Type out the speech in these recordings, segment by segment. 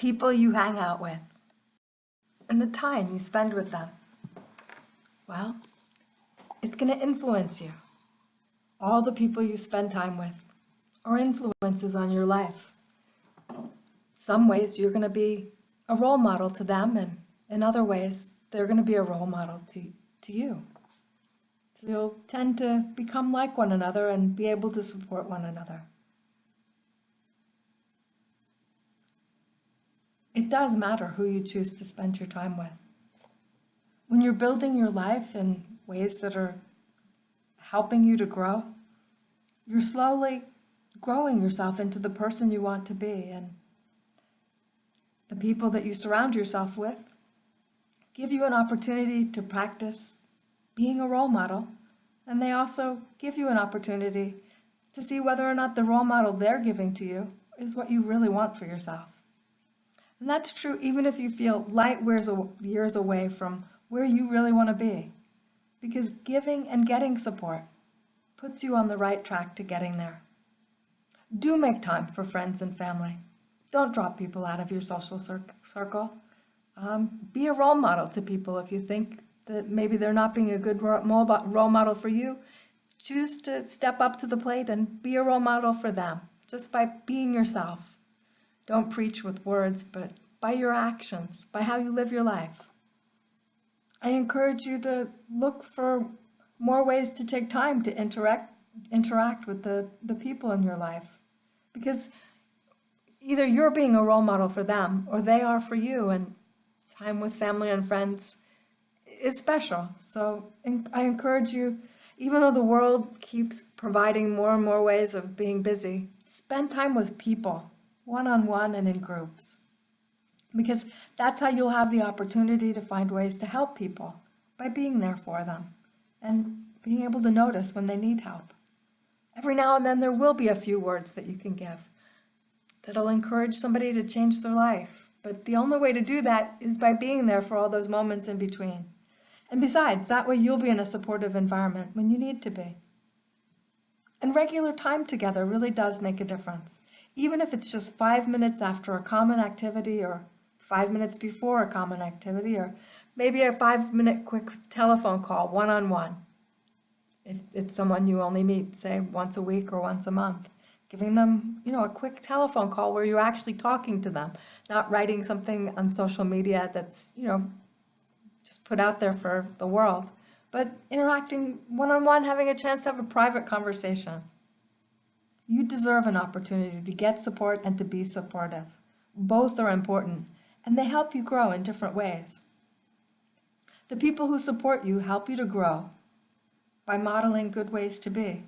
people you hang out with, and the time you spend with them, well, it's going to influence you. All the people you spend time with are influences on your life. Some ways you're going to be a role model to them, and in other ways, they're going to be a role model to you. So you'll tend to become like one another and be able to support one another. It does matter who you choose to spend your time with. When you're building your life in ways that are helping you to grow, you're slowly growing yourself into the person you want to be, and the people that you surround yourself with give you an opportunity to practice being a role model, and they also give you an opportunity to see whether or not the role model they're giving to you is what you really want for yourself. And that's true even if you feel light years away from where you really want to be, because giving and getting support puts you on the right track to getting there. Do make time for friends and family. Don't drop people out of your social circle. Be a role model to people. If you think that maybe they're not being a good role model for you, choose to step up to the plate and be a role model for them, just by being yourself. Don't preach with words, but by your actions, by how you live your life. I encourage you to look for more ways to take time to interact with the people in your life, because either you're being a role model for them or they are for you, and time with family and friends is special. So I encourage you, even though the world keeps providing more and more ways of being busy, spend time with people, one-on-one and in groups, because that's how you'll have the opportunity to find ways to help people by being there for them and being able to notice when they need help. Every now and then there will be a few words that you can give that'll encourage somebody to change their life, but the only way to do that is by being there for all those moments in between. And besides, that way you'll be in a supportive environment when you need to be. And regular time together really does make a difference. Even if it's just 5 minutes after a common activity, or 5 minutes before a common activity, or maybe a 5-minute quick telephone call one-on-one. If it's someone you only meet, say, once a week or once a month, giving them, a quick telephone call where you're actually talking to them, not writing something on social media that's, just put out there for the world, but interacting one-on-one, having a chance to have a private conversation. You deserve an opportunity to get support and to be supportive. Both are important, and they help you grow in different ways. The people who support you help you to grow by modeling good ways to be.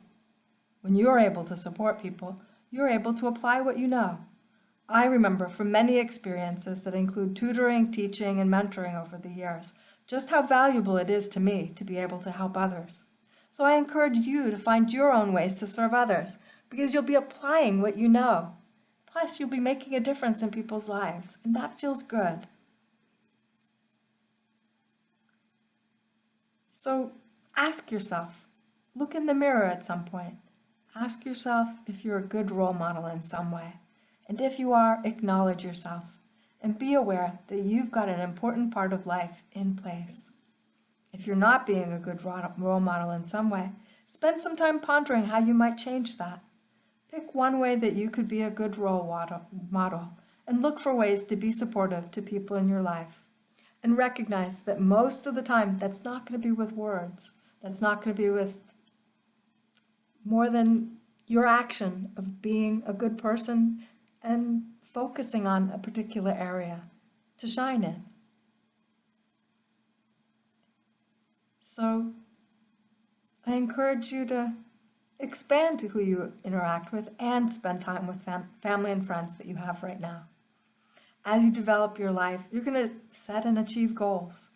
When you're able to support people, you're able to apply what you know. I remember from many experiences that include tutoring, teaching, and mentoring over the years, just how valuable it is to me to be able to help others. So I encourage you to find your own ways to serve others, because you'll be applying what you know. Plus, you'll be making a difference in people's lives, and that feels good. So ask yourself, look in the mirror at some point. Ask yourself if you're a good role model in some way. And if you are, acknowledge yourself and be aware that you've got an important part of life in place. If you're not being a good role model in some way, spend some time pondering how you might change that. Pick one way that you could be a good role model and look for ways to be supportive to people in your life. And recognize that most of the time that's not going to be with words. That's not going to be with more than your action of being a good person and focusing on a particular area to shine in. So I encourage you to expand to who you interact with and spend time with family and friends that you have right now. As you develop your life, you're going to set and achieve goals.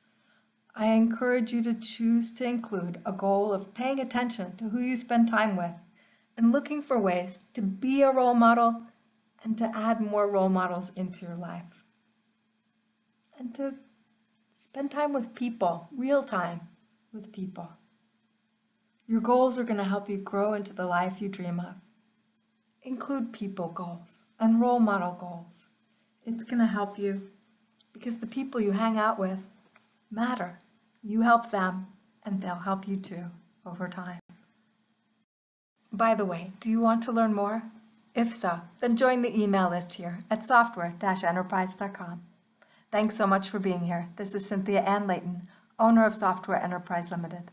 I encourage you to choose to include a goal of paying attention to who you spend time with and looking for ways to be a role model and to add more role models into your life. And to spend time with people, real time with people. Your goals are going to help you grow into the life you dream of. Include people goals and role model goals. It's going to help you because the people you hang out with matter. You help them, and they'll help you too over time. By the way, do you want to learn more? If so, then join the email list here at software-enterprise.com. Thanks so much for being here. This is Cynthia Ann Layton, owner of Software Enterprise Limited.